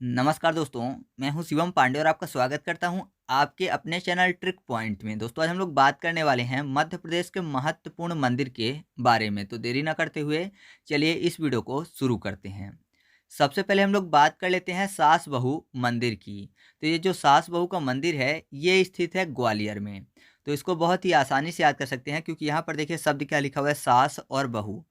नमस्कार दोस्तों, मैं हूं शिवम पांडे और आपका स्वागत करता हूं आपके अपने चैनल ट्रिक पॉइंट में। दोस्तों आज हम लोग बात करने वाले हैं मध्य प्रदेश के महत्वपूर्ण मंदिर के बारे में। तो देरी ना करते हुए चलिए इस वीडियो को शुरू करते हैं। सबसे पहले हम लोग बात कर लेते हैं सास बहू मंदिर की। तो ये जो सास बहू का मंदिर है ये स्थित है ग्वालियर में। तो इसको बहुत ही आसानी से याद कर सकते हैं क्योंकि यहाँ पर देखिए शब्द क्या लिखा हुआ है, सास और बहू।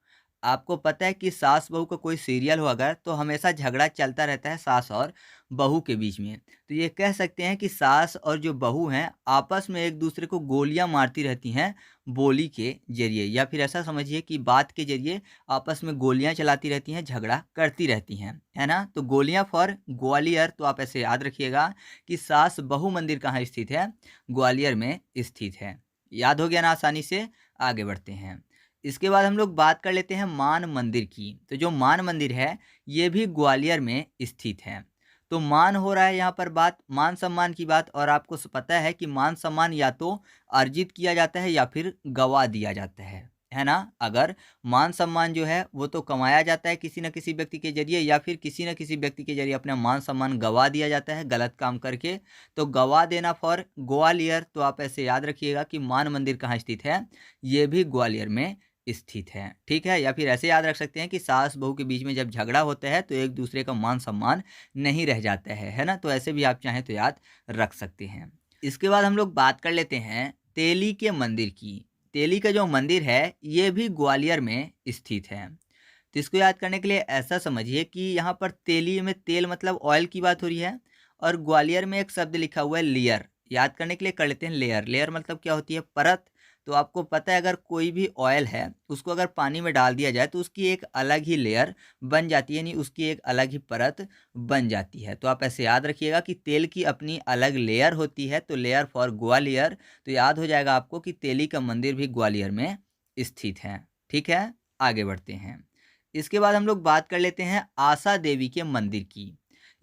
आपको पता है कि सास बहू का कोई सीरियल हो अगर तो हमेशा झगड़ा चलता रहता है सास और बहू के बीच में। तो ये कह सकते हैं कि सास और जो बहू हैं आपस में एक दूसरे को गोलियां मारती रहती हैं बोली के जरिए, या फिर ऐसा समझिए कि बात के जरिए आपस में गोलियां चलाती रहती हैं, झगड़ा करती रहती हैं, है ना। तो गोलियां फॉर ग्वालियर। तो आप ऐसे याद रखिएगा कि सास बहू मंदिर कहाँ स्थित है, ग्वालियर में स्थित है। याद हो गया ना आसानी से। आगे बढ़ते हैं। इसके बाद हम लोग बात कर लेते हैं मान मंदिर की। तो जो मान मंदिर है ये भी ग्वालियर में स्थित है। तो मान हो रहा है यहाँ पर बात मान सम्मान की बात, और आपको पता है कि मान सम्मान या तो अर्जित किया जाता है या फिर गवा दिया जाता है ना। अगर मान सम्मान जो है वो तो कमाया जाता है किसी न किसी व्यक्ति के जरिए, या फिर किसी न किसी व्यक्ति के जरिए अपना मान सम्मान गवा दिया जाता है गलत काम करके। तो गवा देना फॉर ग्वालियर। तो आप ऐसे याद रखिएगा कि मान मंदिर कहाँ स्थित है, ये भी ग्वालियर में स्थित है। ठीक है, या फिर ऐसे याद रख सकते हैं कि सास बहू के बीच में जब झगड़ा होता है तो एक दूसरे का मान सम्मान नहीं रह जाता है ना। तो ऐसे भी आप चाहें तो याद रख सकते हैं। इसके बाद हम लोग बात कर लेते हैं तेली के मंदिर की। तेली का जो मंदिर है ये भी ग्वालियर में स्थित है। तो इसको याद करने के लिए ऐसा समझिए कि यहाँ पर तेली में तेल मतलब ऑयल की बात हो रही है, और ग्वालियर में एक शब्द लिखा हुआ है लेयर। याद करने के लिए कर लेते हैं लेयर। लेयर मतलब क्या होती है, परत। तो आपको पता है अगर कोई भी ऑयल है उसको अगर पानी में डाल दिया जाए तो उसकी एक अलग ही लेयर बन जाती है, यानी उसकी एक अलग ही परत बन जाती है। तो आप ऐसे याद रखिएगा कि तेल की अपनी अलग लेयर होती है। तो लेयर फॉर ग्वालियर। तो याद हो जाएगा आपको कि तेली का मंदिर भी ग्वालियर में स्थित है। ठीक है, आगे बढ़ते हैं। इसके बाद हम लोग बात कर लेते हैं आशा देवी के मंदिर की।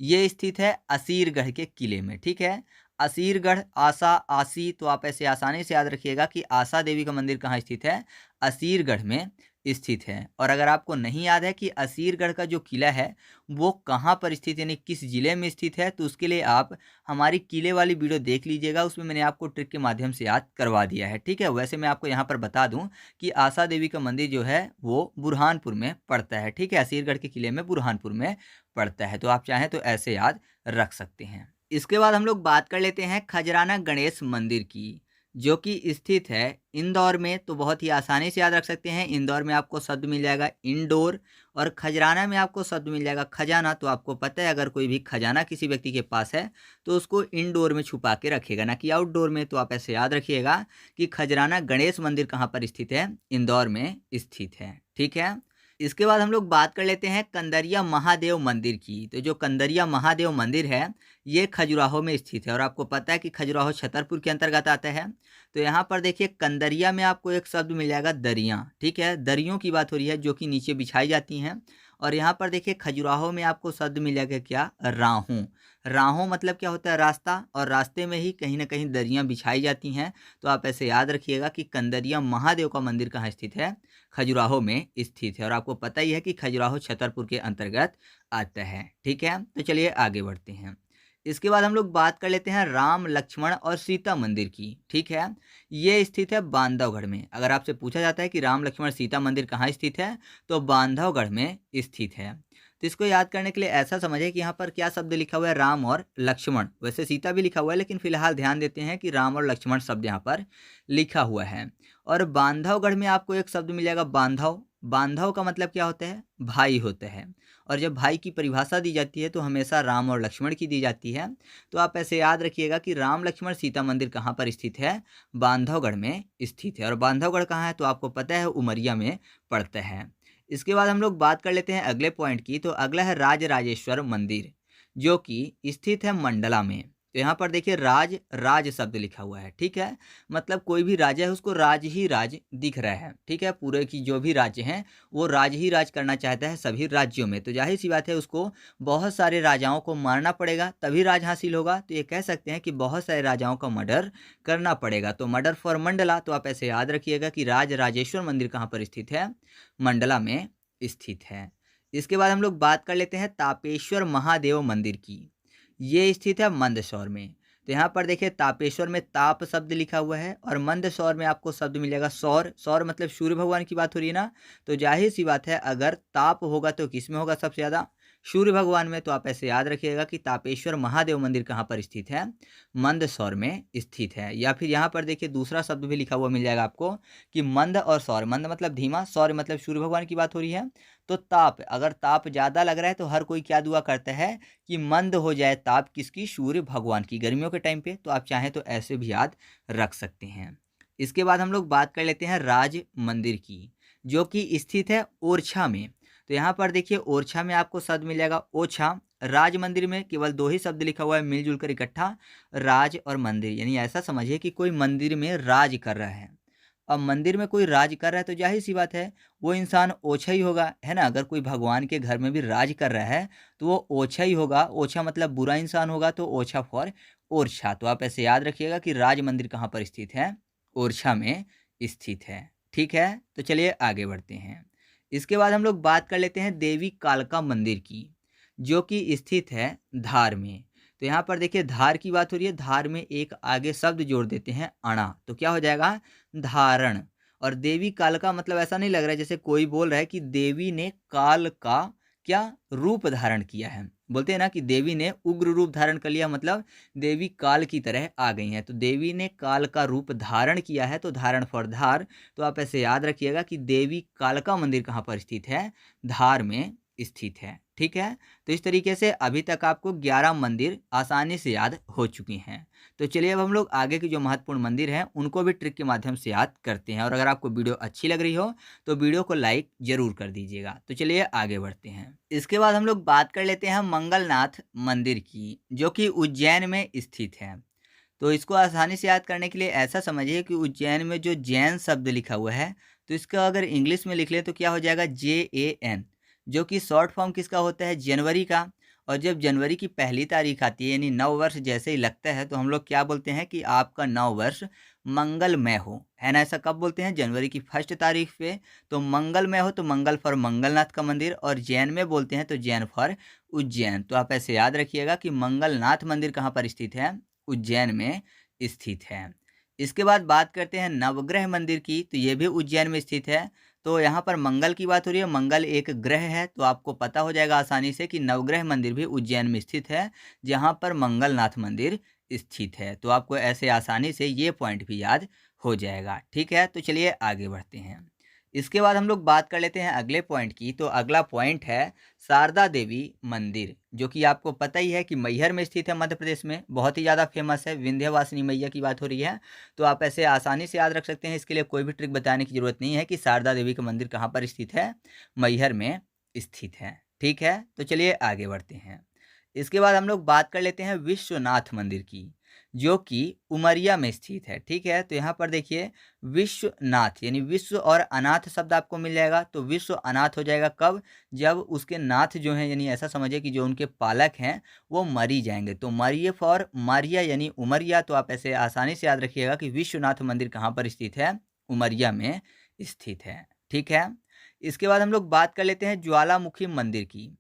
ये स्थित है असीरगढ़ के किले में। ठीक है, असीरगढ़, आशा, आसी। तो आप ऐसे आसानी से याद रखिएगा कि आशा देवी का मंदिर कहाँ स्थित है, असीरगढ़ में स्थित है। और अगर आपको नहीं याद है कि असीरगढ़ का जो किला है वो कहाँ पर स्थित यानी किस जिले में स्थित है, तो उसके लिए आप हमारी किले वाली वीडियो देख लीजिएगा, उसमें मैंने आपको ट्रिक के माध्यम से याद करवा दिया है। ठीक है, वैसे मैं आपको यहाँ पर बता दूँ कि आशा देवी का मंदिर जो है वो बुरहानपुर में पड़ता है। ठीक है, असीरगढ़ के किले में बुरहानपुर में पड़ता है। तो आप चाहें तो ऐसे याद रख सकते हैं। इसके बाद हम लोग बात कर लेते हैं खजराना गणेश मंदिर की, जो कि स्थित है इंदौर में। तो बहुत ही आसानी से याद रख सकते हैं। इंदौर में आपको शब्द मिल जाएगा इंडोर, और खजराना में आपको शब्द मिल जाएगा खजाना। तो आपको पता है अगर कोई भी खजाना किसी व्यक्ति के पास है तो उसको इंडोर में छुपा के रखेगा, ना कि आउटडोर में। तो आप ऐसे याद रखिएगा कि खजराना गणेश मंदिर कहाँ पर स्थित है, इंदौर में स्थित है। ठीक है, इसके बाद हम लोग बात कर लेते हैं कंदरिया महादेव मंदिर की। तो जो कंदरिया महादेव मंदिर है ये खजुराहो में स्थित है, और आपको पता है कि खजुराहो छतरपुर के अंतर्गत आता है। तो यहाँ पर देखिए कंदरिया में आपको एक शब्द मिल जाएगा दरियाँ। ठीक है, दरियों की बात हो रही है जो कि नीचे बिछाई जाती हैं। और यहाँ पर देखिए खजुराहो में आपको शब्द मिल जाएगा क्या, राहों। राहों मतलब क्या होता है, रास्ता, और रास्ते में ही कहीं ना कहीं दरियाँ बिछाई जाती हैं। तो आप ऐसे याद रखिएगा कि कंदरिया महादेव का मंदिर कहाँ स्थित है, खजुराहो में स्थित है। और आपको पता ही है कि खजुराहो छतरपुर के अंतर्गत आता है। ठीक है, तो चलिए आगे बढ़ते हैं। इसके बाद हम लोग बात कर लेते हैं राम लक्ष्मण और सीता मंदिर की। ठीक है, ये स्थित है बांधवगढ़ में। अगर आपसे पूछा जाता है कि राम लक्ष्मण सीता मंदिर कहाँ स्थित है, तो बांधवगढ़ में स्थित है। तो इसको याद करने के लिए ऐसा समझिए कि यहाँ पर क्या शब्द लिखा हुआ है, राम और लक्ष्मण। वैसे सीता भी लिखा हुआ है लेकिन फिलहाल ध्यान देते हैं कि राम और लक्ष्मण शब्द यहाँ पर लिखा हुआ है। और बांधवगढ़ में आपको एक शब्द मिल जाएगा बांधव। बांधव का मतलब क्या होता है, भाई होता है। और जब भाई की परिभाषा दी जाती है तो हमेशा राम और लक्ष्मण की दी जाती है। तो आप ऐसे याद रखिएगा कि राम लक्ष्मण सीता मंदिर कहाँ पर स्थित है, बांधवगढ़ में स्थित है। और बांधवगढ़ कहाँ है, तो आपको पता है उमरिया में पड़ता है। इसके बाद हम लोग बात कर लेते हैं अगले पॉइंट की। तो अगला है राजराजेश्वर मंदिर, जो कि स्थित है मंडला में। तो यहाँ पर देखिए राज, राज शब्द लिखा हुआ है। ठीक है, मतलब कोई भी राजा है उसको राज ही राज दिख रहा है। ठीक है, पूरे की जो भी राज्य हैं वो राज ही राज करना चाहता है सभी राज्यों में। तो जाहिर सी बात है उसको बहुत सारे राजाओं को मारना पड़ेगा तभी राज हासिल होगा। तो ये कह सकते हैं कि बहुत सारे राजाओं का मर्डर करना पड़ेगा। तो मर्डर फॉर मंडला। तो आप ऐसे याद रखिएगा कि राज राजेश्वर मंदिर कहाँ पर स्थित है, मंडला में स्थित है। इसके बाद हम लोग बात कर लेते हैं तापेश्वर महादेव मंदिर की। ये स्थित है मंदसौर में। तो यहाँ पर देखिए तापेश्वर में ताप शब्द लिखा हुआ है और मंदसौर में आपको शब्द मिलेगा सौर। सौर मतलब सूर्य भगवान की बात हो रही है ना, तो जाहिर सी बात है अगर ताप होगा तो किस में होगा सबसे ज़्यादा, सूर्य भगवान में। तो आप ऐसे याद रखिएगा कि तापेश्वर महादेव मंदिर कहाँ पर स्थित है, मंदसौर में स्थित है। या फिर यहाँ पर देखिए दूसरा शब्द भी लिखा हुआ मिल जाएगा आपको कि मंद और सौर, मंद मतलब धीमा, सौर मतलब सूर्य भगवान की बात हो रही है। तो ताप, अगर ताप ज़्यादा लग रहा है तो हर कोई क्या दुआ करता है कि मंद हो जाए ताप किसकी, सूर्य भगवान की, गर्मियों के टाइम पे। तो आप चाहें तो ऐसे भी याद रख सकते हैं। इसके बाद हम लोग बात कर लेते हैं राज मंदिर की, जो कि स्थित है ओरछा में। तो यहाँ पर देखिए ओरछा में आपको शब्द मिल जाएगा ओछा। राज मंदिर में केवल दो ही शब्द लिखा हुआ है मिलजुल कर इकट्ठा, राज और मंदिर, यानी ऐसा समझिए कि कोई मंदिर में राज कर रहा है। अब मंदिर में कोई राज कर रहा है तो जाहिर सी बात है वो इंसान ओछा ही होगा, है ना। अगर कोई भगवान के घर में भी राज कर रहा है तो वो ओछा ही होगा। ओछा मतलब बुरा इंसान होगा, तो ओछा फॉर ओरछा। तो आप ऐसे याद रखिएगा कि राज मंदिर कहाँ पर स्थित है, ओरछा में स्थित है। ठीक है, तो चलिए आगे बढ़ते हैं। इसके बाद हम लोग बात कर लेते हैं देवी कालका मंदिर की, जो कि स्थित है धार में। तो यहाँ पर देखिए धार की बात हो रही है, धार में एक आगे शब्द जोड़ देते हैं अणा, तो क्या हो जाएगा धारण। और देवी काल का मतलब ऐसा नहीं लग रहा है जैसे कोई बोल रहा है कि देवी ने काल का क्या रूप धारण किया है। बोलते हैं ना कि देवी ने उग्र रूप धारण कर लिया, मतलब देवी काल की तरह आ गई हैं। तो देवी ने काल का रूप धारण किया है, तो धारण फॉर धार। तो आप ऐसे याद रखिएगा कि देवी कालका मंदिर कहाँ पर स्थित है, धार में स्थित है। ठीक है, तो इस तरीके से अभी तक आपको 11 मंदिर आसानी से याद हो चुकी हैं। तो चलिए अब हम लोग आगे की जो महत्वपूर्ण मंदिर हैं उनको भी ट्रिक के माध्यम से याद करते हैं। और अगर आपको वीडियो अच्छी लग रही हो तो वीडियो को लाइक जरूर कर दीजिएगा। तो चलिए आगे बढ़ते हैं। इसके बाद हम लोग बात कर लेते हैं मंगलनाथ मंदिर की, जो कि उज्जैन में स्थित है। तो इसको आसानी से याद करने के लिए ऐसा समझिए कि उज्जैन में जो जैन शब्द लिखा हुआ है, तो इसका अगर इंग्लिश में लिख ले तो क्या हो जाएगा JAN, जो कि शॉर्ट फॉर्म किसका होता है, जनवरी का। और जब जनवरी की पहली तारीख आती है यानी नव वर्ष जैसे ही लगता है तो हम लोग क्या बोलते हैं कि आपका नव वर्ष मंगलमय हो, है ना। ऐसा कब बोलते हैं, जनवरी की फर्स्ट तारीख पे। तो मंगलमय हो तो मंगल फॉर मंगलनाथ का मंदिर, और जैन में बोलते हैं तो जैन फॉर उज्जैन। तो आप ऐसे याद रखिएगा कि मंगलनाथ मंदिर कहाँ पर स्थित है, उज्जैन में स्थित है। इसके बाद बात करते हैं नवग्रह मंदिर की, तो ये भी उज्जैन में स्थित है। तो यहाँ पर मंगल की बात हो रही है, मंगल एक ग्रह है, तो आपको पता हो जाएगा आसानी से कि नवग्रह मंदिर भी उज्जैन में स्थित है, जहाँ पर मंगलनाथ मंदिर स्थित है। तो आपको ऐसे आसानी से ये पॉइंट भी याद हो जाएगा। ठीक है, तो चलिए आगे बढ़ते हैं। इसके बाद हम लोग बात कर लेते हैं अगले पॉइंट की। तो अगला पॉइंट है शारदा देवी मंदिर, जो कि आपको पता ही है कि मैहर में स्थित है, मध्य प्रदेश में, बहुत ही ज़्यादा फेमस है, विंध्यवासिनी मैया की बात हो रही है। तो आप ऐसे आसानी से याद रख सकते हैं, इसके लिए कोई भी ट्रिक बताने की जरूरत नहीं है कि शारदा देवी का मंदिर कहाँ पर स्थित है, मैहर में स्थित है। ठीक है, तो चलिए आगे बढ़ते हैं। इसके बाद हम लोग बात कर लेते हैं विश्वनाथ मंदिर की, जो कि उमरिया में स्थित है। ठीक है, तो यहाँ पर देखिए विश्वनाथ यानी विश्व और अनाथ शब्द आपको मिल जाएगा। तो विश्व अनाथ हो जाएगा कब, जब उसके नाथ जो हैं, यानी ऐसा समझिए कि जो उनके पालक हैं वो मरी जाएंगे। तो मरिए फॉर मारिया यानी उमरिया। तो आप ऐसे आसानी से याद रखिएगा कि विश्वनाथ मंदिर कहाँ पर स्थित है, उमरिया में स्थित है। ठीक है, इसके बाद हम लोग बात कर लेते हैं ज्वालामुखी मंदिर की,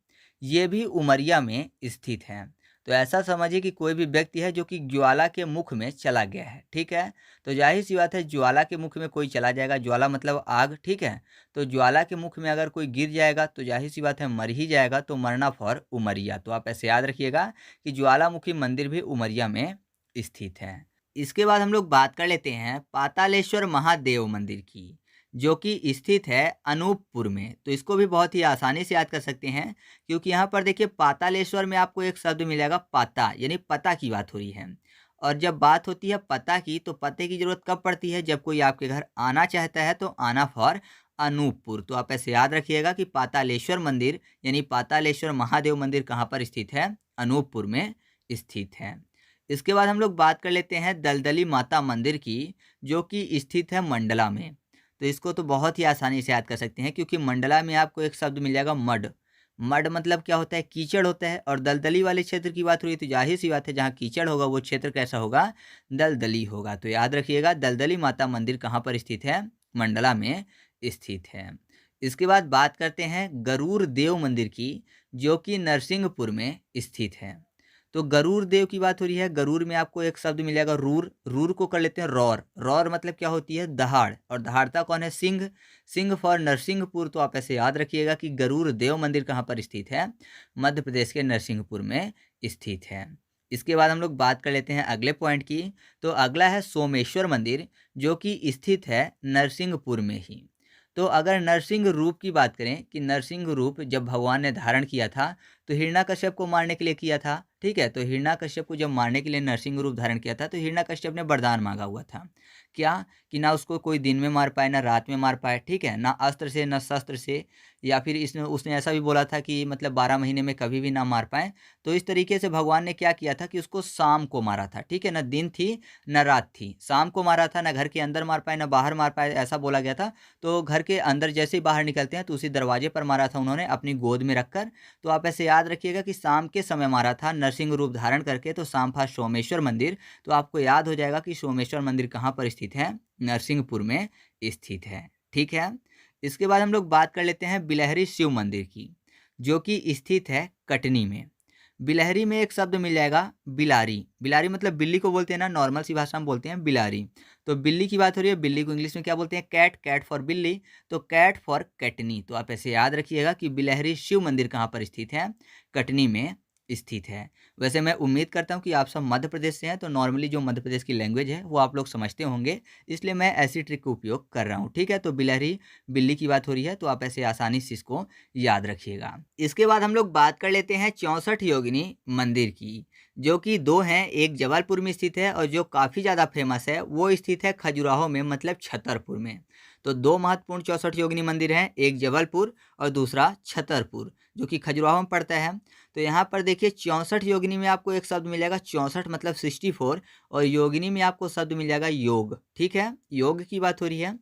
ये भी उमरिया में स्थित है। तो ऐसा समझिए कि कोई भी व्यक्ति है जो कि ज्वाला के मुख में चला गया है। ठीक है, तो जाहिर सी बात है ज्वाला के मुख में कोई चला जाएगा, ज्वाला मतलब आग। ठीक है, तो ज्वाला के मुख में अगर कोई गिर जाएगा तो जाहिर सी बात है मर ही जाएगा, तो मरना फॉर उमरिया। तो आप ऐसे याद रखिएगा कि ज्वालामुखी मंदिर भी उमरिया में स्थित है। इसके बाद हम लोग बात कर लेते हैं पातालेश्वर महादेव मंदिर की, जो कि स्थित है अनूपपुर में। तो इसको भी बहुत ही आसानी से याद कर सकते हैं, क्योंकि यहाँ पर देखिए पातालेश्वर में आपको एक शब्द मिलेगा पता, यानी पता की बात हो रही है। और जब बात होती है पता की, तो पते की जरूरत कब पड़ती है, जब कोई आपके घर आना चाहता है, तो आना फॉर अनूपपुर। तो आप ऐसे याद रखिएगा कि पातालेश्वर मंदिर यानी पातालेश्वर महादेव मंदिर कहाँ पर स्थित है, अनूपपुर में स्थित है। इसके बाद हम लोग बात कर लेते हैं दलदली माता मंदिर की, जो कि स्थित है मंडला में। तो इसको तो बहुत ही आसानी से याद कर सकते हैं, क्योंकि मंडला में आपको एक शब्द मिल जाएगा मड। मड मतलब क्या होता है, कीचड़ होता है। और दलदली वाले क्षेत्र की बात हुई तो जाहिर सी बात है जहाँ कीचड़ होगा वो क्षेत्र कैसा होगा, दलदली होगा। तो याद रखिएगा दलदली माता मंदिर कहाँ पर स्थित है, मंडला में स्थित है। इसके बाद बात करते हैं गरुड़ देव मंदिर की, जो कि नरसिंहपुर में स्थित है। तो गरुड़ देव की बात हो रही है। गरुड़ में आपको एक शब्द मिलेगा रूर, रूर को कर लेते हैं रौर। रौर मतलब क्या होती है? दहाड़। और दहाड़ता कौन है? सिंह। सिंह फॉर नरसिंहपुर। तो आप ऐसे याद रखिएगा कि गरुड़ देव मंदिर कहाँ पर स्थित है? मध्य प्रदेश के नरसिंहपुर में स्थित है। इसके बाद हम लोग बात कर लेते हैं अगले पॉइंट की। तो अगला है सोमेश्वर मंदिर, जो कि स्थित है नरसिंहपुर में ही। तो अगर नरसिंह रूप की बात करें कि नरसिंह रूप जब भगवान ने धारण किया था तो हिरण्यकश्यप को मारने के लिए किया था, ठीक है। तो हिरण्यकश्यप को जब मारने के लिए नरसिंह रूप धारण किया था तो हिरण्यकश्यप ने वरदान मांगा हुआ था, क्या? कि ना उसको कोई दिन में मार पाए ना रात में मार पाए, ठीक है, ना अस्त्र से ना शस्त्र से, या फिर इसने उसने ऐसा भी बोला था कि मतलब 12 महीने में कभी भी ना मार पाए। तो इस तरीके से भगवान ने क्या किया था कि उसको शाम को मारा था, ठीक है, ना दिन थी ना रात थी, शाम को मारा था, ना घर के अंदर मार पाए ना बाहर मार पाए, ऐसा बोला गया था। तो घर के अंदर जैसे ही बाहर निकलते हैं तो उसी दरवाजे पर मारा था उन्होंने अपनी गोद में रखकर। तो आप ऐसे याद रखिएगा कि शाम के समय मारा था नरसिंह रूप धारण करके। तो शाम था सोमेश्वर मंदिर। तो आपको याद हो जाएगा कि सोमेश्वर मंदिर कहाँ पर स्थित है? नरसिंहपुर में स्थित है, ठीक है। इसके बाद हम लोग बात कर लेते हैं बिलहरी शिव मंदिर की, जो कि स्थित है कटनी में। बिलहरी में एक शब्द मिल जाएगा बिलारी। बिलारी मतलब बिल्ली को बोलते हैं ना, नॉर्मल सी भाषा में बोलते हैं बिलारी। तो बिल्ली की बात हो रही है। बिल्ली को इंग्लिश में क्या बोलते हैं? कैट। कैट फॉर बिल्ली, तो कैट फॉर कटनी। तो आप ऐसे याद रखिएगा कि बिलहरी शिव मंदिर कहाँ पर स्थित है? कटनी में स्थित है। वैसे मैं उम्मीद करता हूँ कि आप सब मध्य प्रदेश से हैं, तो नॉर्मली जो मध्य प्रदेश की लैंग्वेज है वो आप लोग समझते होंगे, इसलिए मैं ऐसी ट्रिक का उपयोग कर रहा हूँ, ठीक है। तो बिलहरी बिल्ली की बात हो रही है, तो आप ऐसे आसानी से इसको याद रखिएगा। इसके बाद हम लोग बात कर लेते हैं 64 योगिनी मंदिर की, जो कि दो हैं। एक जबलपुर में स्थित है और जो काफ़ी ज़्यादा फेमस है वो स्थित है खजुराहो में, मतलब छतरपुर में। तो दो महत्वपूर्ण 64 योगिनी मंदिर हैं, एक जबलपुर और दूसरा छतरपुर, जो कि खजुराहो में पड़ता है। तो यहाँ पर देखिए 64 योगिनी में आपको एक शब्द मिलेगा, 64 मतलब 64, और योगिनी में आपको शब्द मिल जाएगा योग, ठीक है। योग की बात हो रही है।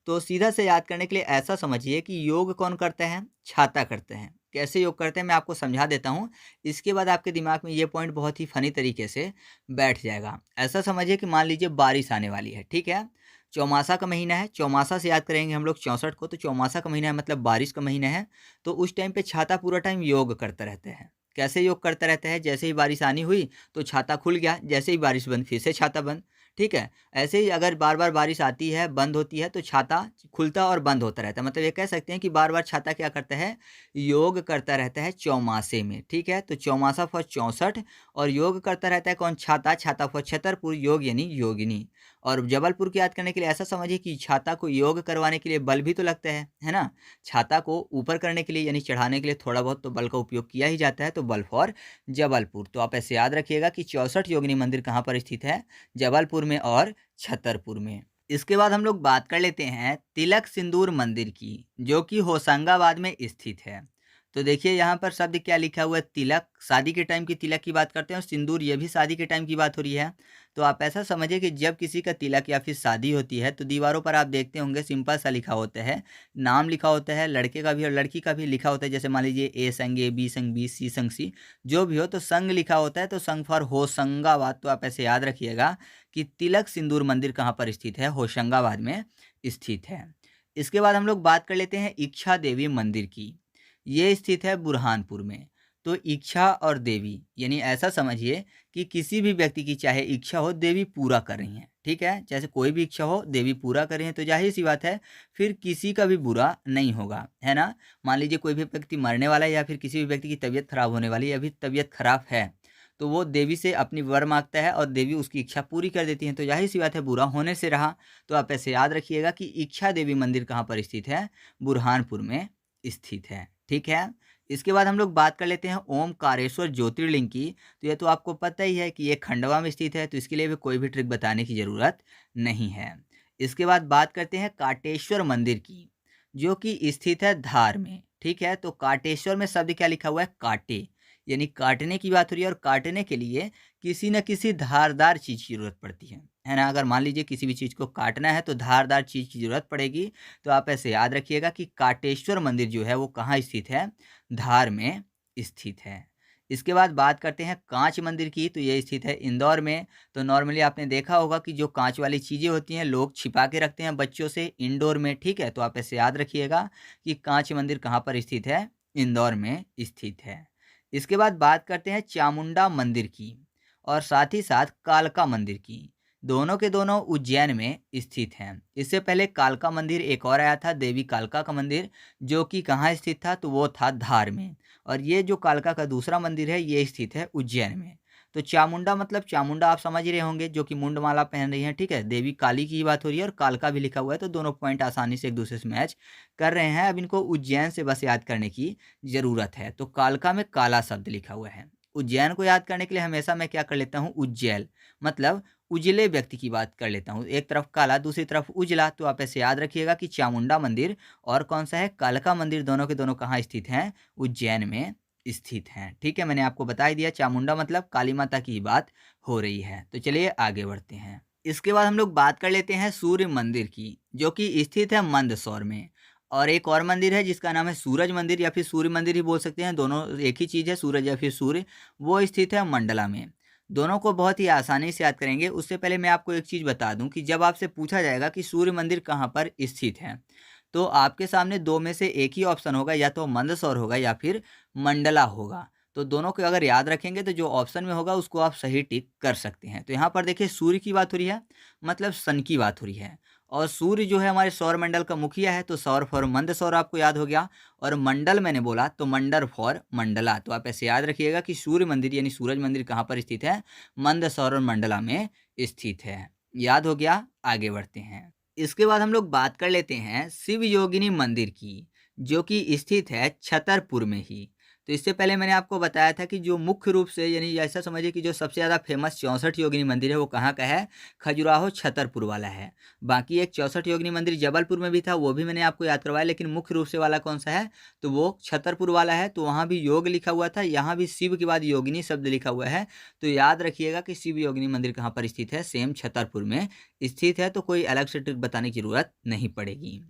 तो सीधा से याद करने के लिए ऐसा समझिए कि योग कौन करते हैं? छाता करते हैं। कैसे योग करते हैं मैं आपको समझा देता हूँ। इसके बाद आपके दिमाग में ये पॉइंट बहुत ही फनी तरीके से बैठ जाएगा। ऐसा समझिए कि मान लीजिए बारिश आने वाली है, ठीक है। चौमासा का महीना है, चौमासा से याद करेंगे हम लोग 64 को, तो चौमासा का महीना है मतलब बारिश का महीना है। तो उस टाइम पे छाता पूरा टाइम योग करते रहते हैं। कैसे योग करते रहते हैं? जैसे ही बारिश आनी हुई तो छाता खुल गया, जैसे ही बारिश बंद फिर से छाता बंद, ठीक है। ऐसे ही अगर बार बार बारिश आती है बंद होती है तो छाता खुलता और बंद होता रहता है। मतलब ये कह सकते हैं कि बार बार छाता क्या करता है? योग करता रहता है चौमासे में, ठीक है। तो चौमासा फॉर 64, और योग करता रहता है कौन? छाता। छाता फॉर छतरपुर, योग यानी योगिनी। और जबलपुर की याद करने के लिए ऐसा समझिए कि छाता को योग करवाने के लिए बल भी तो लगता है ना। छाता को ऊपर करने के लिए यानी चढ़ाने के लिए थोड़ा बहुत तो बल का उपयोग किया ही जाता है, तो बल फॉर जबलपुर। तो आप ऐसे याद रखिएगा कि 64 योगिनी मंदिर कहाँ पर स्थित है? जबलपुर में और छतरपुर में। इसके बाद हम लोग बात कर लेते हैं तिलक सिंदूर मंदिर की, जो कि होशंगाबाद में स्थित है। तो देखिए यहाँ पर शब्द क्या लिखा हुआ है? तिलक। शादी के टाइम की तिलक की बात करते हैं, और सिंदूर ये भी शादी के टाइम की बात हो रही है। तो आप ऐसा समझिए कि जब किसी का तिलक या फिर शादी होती है तो दीवारों पर आप देखते होंगे सिंपल सा लिखा होता है, नाम लिखा होता है, लड़के का भी और लड़की का भी लिखा होता है। जैसे मान लीजिए ए संग ए, बी संग बी, सी संग सी, जो भी हो, तो संग लिखा होता है, तो संग फॉर होशंगाबाद। तो आप ऐसे याद रखिएगा कि तिलक सिंदूर मंदिर कहाँ पर स्थित है? होशंगाबाद में स्थित है। इसके बाद हम लोग बात कर लेते हैं इच्छा देवी मंदिर की। ये स्थित है बुरहानपुर में। तो इच्छा और देवी यानी ऐसा समझिए कि किसी भी व्यक्ति की चाहे इच्छा हो, देवी पूरा कर रही हैं, ठीक है। जैसे कोई भी इच्छा हो देवी पूरा कर रही हैं, तो जाहिर सी बात है फिर किसी का भी बुरा नहीं होगा, है ना। मान लीजिए कोई भी व्यक्ति मरने वाला है या फिर किसी भी व्यक्ति की तबीयत खराब होने वाली है, अभी तबीयत खराब है, तो वो देवी से अपनी वर मांगता है और देवी उसकी इच्छा पूरी कर देती हैं, तो जाहिर सी बात है बुरा होने से रहा। तो आप ऐसे याद रखिएगा कि इच्छा देवी मंदिर कहाँ पर स्थित है? बुरहानपुर में स्थित है, ठीक है। इसके बाद हम लोग बात कर लेते हैं ओमकारेश्वर ज्योतिर्लिंग की। तो ये तो आपको पता ही है कि ये खंडवा में स्थित है, तो इसके लिए भी कोई भी ट्रिक बताने की ज़रूरत नहीं है। इसके बाद बात करते हैं काटेश्वर मंदिर की, जो कि स्थित है धार में, ठीक है। तो काटेश्वर में शब्द क्या लिखा हुआ है? काटे, यानी काटने की बात हो रही है, और काटने के लिए किसी न किसी धारदार चीज़ की ज़रूरत पड़ती है ना। अगर मान लीजिए किसी भी चीज़ को काटना है तो धारदार चीज़ की ज़रूरत पड़ेगी। तो आप ऐसे याद रखिएगा कि काटेश्वर मंदिर जो है वो कहाँ स्थित है? धार में स्थित है। इसके बाद बात करते हैं कांच मंदिर की, तो ये स्थित है इंदौर में। तो नॉर्मली आपने देखा होगा कि जो कांच वाली चीज़ें होती हैं लोग छिपा के रखते हैं बच्चों से इंडोर में, ठीक है। तो आप ऐसे याद रखिएगा कि कांच मंदिर कहाँ पर स्थित है, इंदौर में स्थित है। इसके बाद बात करते हैं चामुंडा मंदिर की और साथ ही साथ कालका मंदिर की। दोनों के दोनों उज्जैन में स्थित हैं। इससे पहले कालका मंदिर एक और आया था, देवी कालका का मंदिर, जो कि कहाँ स्थित था, तो वो था धार में। और ये जो कालका का दूसरा मंदिर है ये स्थित है उज्जैन में। तो चामुंडा मतलब चामुंडा आप समझ ही रहे होंगे, जो कि मुंडमाला पहन रही हैं, ठीक है। देवी काली की बात हो रही है और कालका भी लिखा हुआ है, तो दोनों पॉइंट आसानी से एक दूसरे से मैच कर रहे हैं। अब इनको उज्जैन से बस याद करने की ज़रूरत है। तो कालका में काला शब्द लिखा हुआ है। उज्जैन को याद करने के लिए हमेशा मैं क्या कर लेता हूँ, उज्जैल मतलब उजले व्यक्ति की बात कर लेता हूँ। एक तरफ काला दूसरी तरफ उजला, तो आप ऐसे याद रखिएगा कि चामुंडा मंदिर और कौन सा है, कालका मंदिर, दोनों के दोनों कहाँ स्थित हैं, उज्जैन में स्थित हैं। ठीक है, मैंने आपको बता ही दिया, चामुंडा मतलब काली माता की बात हो रही है। तो चलिए आगे बढ़ते हैं। इसके बाद हम लोग बात कर लेते हैं सूर्य मंदिर की, जो कि स्थित है मंदसौर में। और एक और मंदिर है जिसका नाम है सूरज मंदिर या फिर सूर्य मंदिर ही बोल सकते हैं, दोनों एक ही चीज़ है, सूरज या फिर सूर्य। वो स्थित है मंडला में। दोनों को बहुत ही आसानी से याद करेंगे। उससे पहले मैं आपको एक चीज़ बता दूं कि जब आपसे पूछा जाएगा कि सूर्य मंदिर कहाँ पर स्थित है, तो आपके सामने दो में से एक ही ऑप्शन होगा, या तो मंदसौर होगा या फिर मंडला होगा। तो दोनों को अगर याद रखेंगे तो जो ऑप्शन में होगा उसको आप सही टिक कर सकते हैं। तो यहाँ पर देखिए सूर्य की बात हो रही है, मतलब सन की बात हो रही है। और सूर्य जो है हमारे सौर मंडल का मुखिया है, तो सौर फॉर मंदसौर आपको याद हो गया। और मंडल मैंने बोला तो मंडल फॉर मंडला। तो आप ऐसे याद रखिएगा कि सूर्य मंदिर यानी सूरज मंदिर कहाँ पर स्थित है, मंदसौर और मंडला में स्थित है। याद हो गया, आगे बढ़ते हैं। इसके बाद हम लोग बात कर लेते हैं शिव योगिनी मंदिर की, जो कि स्थित है छतरपुर में ही। तो इससे पहले मैंने आपको बताया था कि जो मुख्य रूप से यानी ऐसा समझिए कि जो सबसे ज़्यादा फेमस 64 योगिनी मंदिर है वो कहाँ का है, खजुराहो छतरपुर वाला है। बाकी एक 64 योगिनी मंदिर जबलपुर में भी था, वो भी मैंने आपको याद करवाया, लेकिन मुख्य रूप से वाला कौन सा है, तो वो छतरपुर वाला है। तो वहाँ भी योग लिखा हुआ था, यहाँ भी शिव के बाद योगिनी शब्द लिखा हुआ है। तो याद रखिएगा कि शिव योगिनी मंदिर कहाँ पर स्थित है, सेम छतरपुर में स्थित है। तो कोई अलग से ट्रिक बताने की जरूरत नहीं पड़ेगी।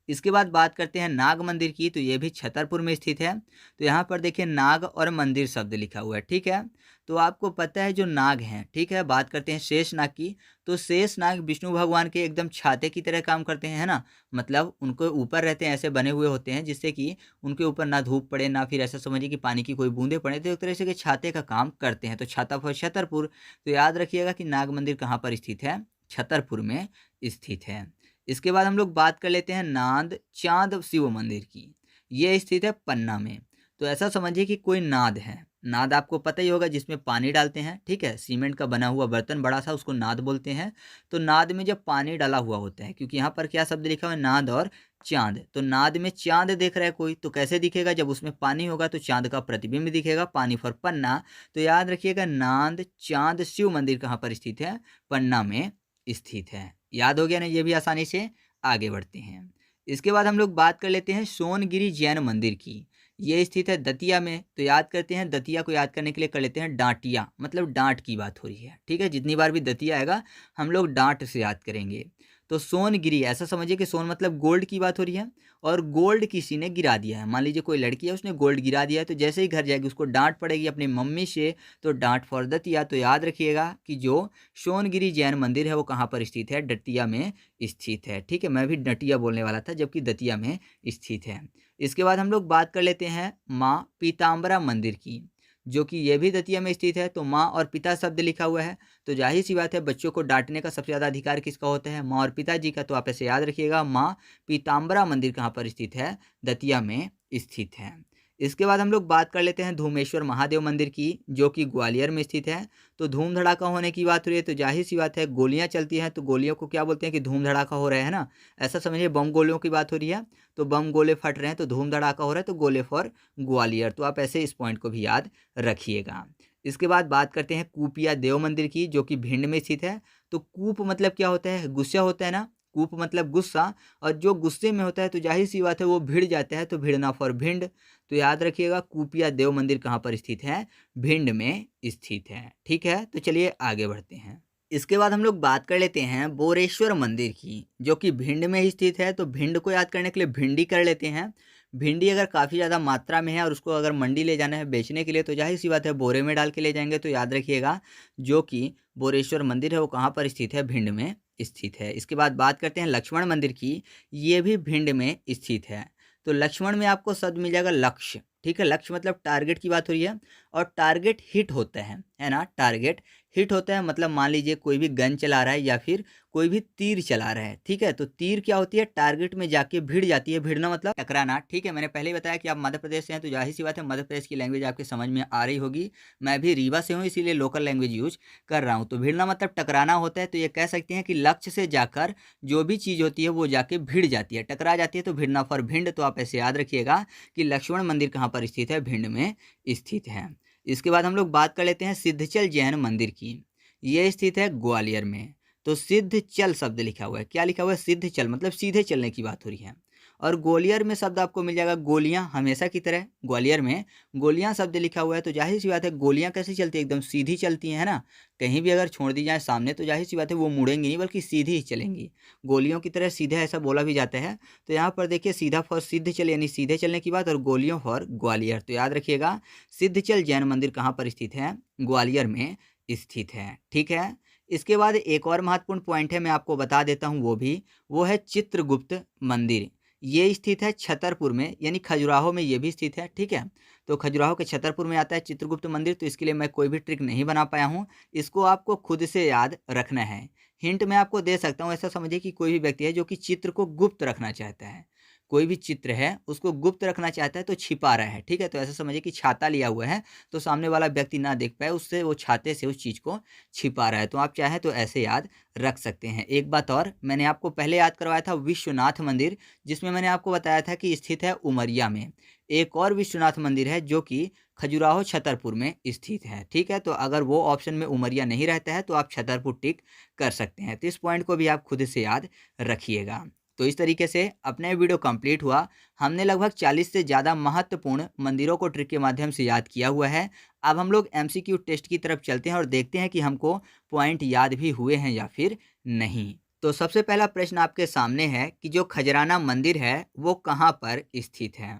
इसके बाद बात करते हैं नाग मंदिर की, तो ये भी छतरपुर में स्थित है। तो यहाँ पर देखिए नाग और मंदिर शब्द लिखा हुआ है, ठीक है। तो आपको पता है जो नाग हैं, ठीक है, बात करते हैं शेष नाग की। तो शेष नाग विष्णु भगवान के एकदम छाते की तरह काम करते हैं, है ना। मतलब उनको ऊपर रहते हैं, ऐसे बने हुए होते हैं जिससे कि उनके ऊपर ना धूप पड़े ना फिर ऐसा समझिए कि पानी की कोई बूंदे पड़े, तो एक तरह से के छाते का काम करते हैं। तो छाता फॉर छतरपुर। तो याद रखिएगा कि नाग मंदिर कहाँ पर स्थित है, छतरपुर में स्थित है। इसके बाद हम लोग बात कर लेते हैं नाद चाँद शिव मंदिर की। ये स्थित है पन्ना में। तो ऐसा समझिए कि कोई नाद है, नाद आपको पता ही होगा जिसमें पानी डालते हैं, ठीक है, सीमेंट का बना हुआ बर्तन बड़ा सा, उसको नाद बोलते हैं। तो नाद में जब पानी डाला हुआ होता है, क्योंकि यहाँ पर क्या शब्द लिखा हुआ है, नाद और चाँद। तो नाद में चाँद देख रहा है कोई, तो कैसे दिखेगा, जब उसमें पानी होगा तो चाँद का प्रतिबिंब दिखेगा, पानी फॉर पन्ना। तो याद रखिएगा नाद चाँद शिव मंदिर कहाँ पर स्थित है, पन्ना में स्थित है। याद हो गया ना, ये भी आसानी से। आगे बढ़ते हैं। इसके बाद हम लोग बात कर लेते हैं सोनगिरी जैन मंदिर की। ये स्थित है दतिया में। तो याद करते हैं, दतिया को याद करने के लिए कर लेते हैं डांटिया, मतलब डांट की बात हो रही है, ठीक है। जितनी बार भी दतिया आएगा हम लोग डांट से याद करेंगे। तो सोनगिरी ऐसा समझिए कि सोन मतलब गोल्ड की बात हो रही है, और गोल्ड किसी ने गिरा दिया है। मान लीजिए कोई लड़की है, उसने गोल्ड गिरा दिया है, तो जैसे ही घर जाएगी उसको डांट पड़ेगी अपनी मम्मी से, तो डांट फॉर दतिया। तो याद रखिएगा कि जो सोनगिरी जैन मंदिर है वो कहाँ पर स्थित है, दतिया में स्थित है, ठीक है। मैं भी दतिया बोलने वाला था, जबकि दतिया में स्थित है। इसके बाद हम लोग बात कर लेते हैं माँ पीताम्बरा मंदिर की, जो कि ये भी दतिया में स्थित है। तो माँ और पिता शब्द लिखा हुआ है, तो जाहिर सी बात है बच्चों को डांटने का सबसे ज़्यादा अधिकार किसका होता है, माँ और पिताजी का। तो आप ऐसे याद रखिएगा, माँ पीताम्बरा मंदिर कहाँ पर स्थित है, दतिया में स्थित है। इसके बाद हम लोग बात कर लेते हैं धूमेश्वर महादेव मंदिर की, जो कि ग्वालियर में स्थित है। तो धूम धड़ाका होने की बात हो रही है, तो जाहिर सी बात है गोलियां चलती हैं, तो गोलियों को क्या बोलते हैं कि धूम धड़ाका हो रहा है ना। ऐसा समझिए बम गोलियों की बात हो रही है, तो बम गोले फट रहे हैं, तो धूम धड़ाका हो रहा है, तो गोले फॉर ग्वालियर। तो आप ऐसे इस पॉइंट को भी याद रखिएगा। इसके बाद बात करते हैं कूपिया देव मंदिर की, जो कि भिंड में स्थित है। तो कूप मतलब क्या होता है, गुस्सा होता है ना, कूप मतलब गुस्सा, और जो गुस्से में होता है तो जाहिर सी बात है वो भिड़ जाता है, तो भिड़ना फॉर भिंड। तो याद रखिएगा कूपिया देव मंदिर कहाँ पर स्थित है, भिंड में स्थित है, ठीक है। तो चलिए आगे बढ़ते हैं। इसके बाद हम लोग बात कर लेते हैं बोरेश्वर मंदिर की, जो कि भिंड में ही स्थित है। तो भिंड को याद करने के लिए भिंडी कर लेते हैं। भिंडी अगर काफ़ी ज़्यादा मात्रा में है और उसको अगर मंडी ले जाना है बेचने के लिए, तो ज़ाहिर सी बात है बोरे में डाल के ले जाएंगे। तो याद रखिएगा, जो कि बोरेश्वर मंदिर है वो कहाँ पर स्थित है, भिंड में स्थित है। इसके बाद बात करते हैं लक्ष्मण मंदिर की, ये भी भिंड में स्थित है। तो लक्ष्मण में आपको शब्द मिल जाएगा लक्ष्य, ठीक है। लक्ष्य मतलब टारगेट की बात हो रही है, और टारगेट हिट होता है ना। टारगेट हिट होता है मतलब मान लीजिए कोई भी गन चला रहा है या फिर कोई भी तीर चला रहा है, ठीक है। तो तीर क्या होती है, टारगेट में जाके भिड़ जाती है। भिड़ना मतलब टकराना, ठीक है। मैंने पहले ही बताया कि आप मध्य प्रदेश से हैं, तो जाहिर सी बात है मध्य प्रदेश की लैंग्वेज आपके समझ में आ रही होगी। मैं भी रीवा से हूँ, इसीलिए लोकल लैंग्वेज यूज कर रहा हूँ। तो भिड़ना मतलब टकराना होता है। तो ये कह सकते हैं कि लक्ष्य से जाकर जो भी चीज़ होती है वो जाके भिड़ जाती है, टकरा जाती है। तो भिड़ना फॉर भिंड। तो आप ऐसे याद रखिएगा कि लक्ष्मण मंदिर कहाँ पर स्थित है, भिंड में स्थित है। इसके बाद हम लोग बात कर लेते हैं सिद्धचल जैन मंदिर की, ये स्थित है ग्वालियर में। तो सिद्धचल शब्द लिखा हुआ है, क्या लिखा हुआ है, सिद्धचल मतलब सीधे चलने की बात हो रही है। और ग्वालियर में शब्द आपको मिल जाएगा गोलियां, हमेशा की तरह ग्वालियर में गोलियां शब्द लिखा हुआ है। तो जाहिर सी बात है गोलियां कैसे चलती है, एकदम सीधी चलती है ना। कहीं भी अगर छोड़ दी जाए सामने तो जाहिर सी बात है वो मुड़ेंगी नहीं, बल्कि सीधी ही चलेंगी। गोलियों की तरह सीधे ऐसा बोला भी जाता है। तो यहाँ पर देखिए सीधा फॉर सिद्धचल यानी सीधे चलने की बात, और गोलियों फॉर ग्वालियर। तो याद रखिएगा सिद्धचल जैन मंदिर कहाँ पर स्थित है, ग्वालियर में स्थित है, ठीक है। इसके बाद एक और महत्वपूर्ण पॉइंट है, मैं आपको बता देता हूँ, वो है चित्रगुप्त मंदिर। ये स्थित है छतरपुर में, यानी खजुराहो में ये भी स्थित है, ठीक है। तो खजुराहो के छतरपुर में आता है चित्रगुप्त मंदिर। तो इसके लिए मैं कोई भी ट्रिक नहीं बना पाया हूँ, इसको आपको खुद से याद रखना है। हिंट मैं आपको दे सकता हूँ, ऐसा समझिए कि कोई भी व्यक्ति है जो कि चित्र को गुप्त रखना चाहता है, कोई भी चित्र है उसको गुप्त रखना चाहता है तो छिपा रहा है, ठीक है। तो ऐसा समझिए कि छाता लिया हुआ है तो सामने वाला व्यक्ति ना देख पाए, उससे वो छाते से उस चीज़ को छिपा रहा है। तो आप चाहें तो ऐसे याद रख सकते हैं। एक बात और, मैंने आपको पहले याद करवाया था विश्वनाथ मंदिर, जिसमें मैंने आपको बताया था कि स्थित है उमरिया में। एक और विश्वनाथ मंदिर है जो कि खजुराहो छतरपुर में स्थित है, ठीक है। तो अगर वो ऑप्शन में उमरिया नहीं रहता है तो आप छतरपुर टिक कर सकते हैं। तो इस पॉइंट को भी आप खुद से याद रखिएगा। तो इस तरीके से अपने वीडियो कंप्लीट हुआ। हमने लगभग 40 से ज़्यादा महत्वपूर्ण मंदिरों को ट्रिक के माध्यम से याद किया हुआ है। अब हम लोग एमसीक्यू टेस्ट की तरफ चलते हैं और देखते हैं कि हमको पॉइंट याद भी हुए हैं या फिर नहीं। तो सबसे पहला प्रश्न आपके सामने है कि जो खजराना मंदिर है वो कहाँ पर स्थित है।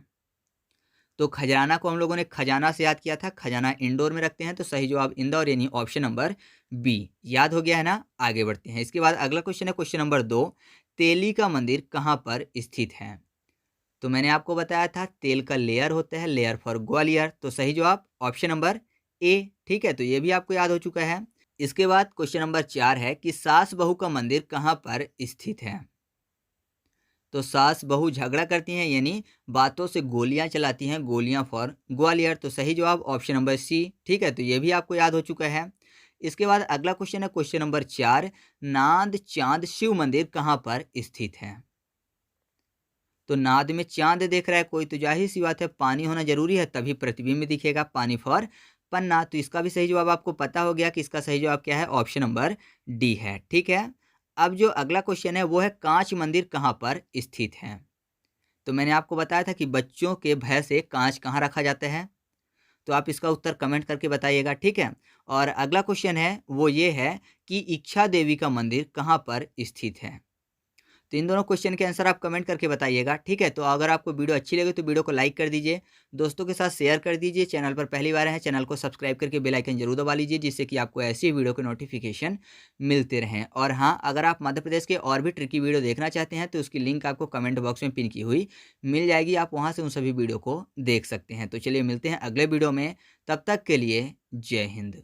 तो खजराना को हम लोगों ने खजाना से याद किया था, खजाना इंडोर में रखते हैं। तो सही जवाब इंदौर यानी ऑप्शन नंबर बी। याद हो गया है ना। आगे बढ़ते हैं। इसके बाद अगला क्वेश्चन है क्वेश्चन नंबर 2, तेली का मंदिर कहाँ पर स्थित है। तो मैंने आपको बताया था तेल का लेयर होता है, लेयर फॉर ग्वालियर। तो सही जवाब ऑप्शन नंबर ए, ठीक है। तो ये भी आपको याद हो चुका है। इसके बाद क्वेश्चन नंबर 4 है कि सास बहू का मंदिर कहाँ पर स्थित है। तो सास बहू झगड़ा करती हैं यानी बातों से गोलियां चलाती हैं, गोलियां फॉर ग्वालियर। तो सही जवाब ऑप्शन नंबर सी, ठीक है। तो ये भी आपको याद हो चुका है। इसके बाद अगला क्वेश्चन है क्वेश्चन नंबर 4, नाद चांद शिव मंदिर कहाँ पर स्थित है। तो नाद में चांद देख रहा है कोई, तो जाहिर सी बात है पानी होना जरूरी है, तभी प्रतिबिंब दिखेगा, पानी फॉर पन्ना। तो इसका भी सही जवाब आपको पता हो गया कि इसका सही जवाब क्या है, ऑप्शन नंबर डी है, ठीक है। अब जो अगला क्वेश्चन है वो है कांच मंदिर कहाँ पर स्थित है। तो मैंने आपको बताया था कि बच्चों के भय से कांच कहाँ रखा जाता है। तो आप इसका उत्तर कमेंट करके बताइएगा, ठीक है। और अगला क्वेश्चन है वो ये है कि इच्छा देवी का मंदिर कहाँ पर स्थित है। तो इन दोनों क्वेश्चन के आंसर आप कमेंट करके बताइएगा, ठीक है। तो अगर आपको वीडियो अच्छी लगे तो वीडियो को लाइक कर दीजिए, दोस्तों के साथ शेयर कर दीजिए। चैनल पर पहली बार है चैनल को सब्सक्राइब करके बेल आइकन जरूर दबा लीजिए, जिससे कि आपको ऐसी वीडियो के नोटिफिकेशन मिलते रहें। और हाँ, अगर आप मध्य प्रदेश के और भी ट्रिकी वीडियो देखना चाहते हैं तो उसकी लिंक आपको कमेंट बॉक्स में पिन की हुई मिल जाएगी, आप वहाँ से उन सभी वीडियो को देख सकते हैं। तो चलिए मिलते हैं अगले वीडियो में, तब तक के लिए जय हिंद।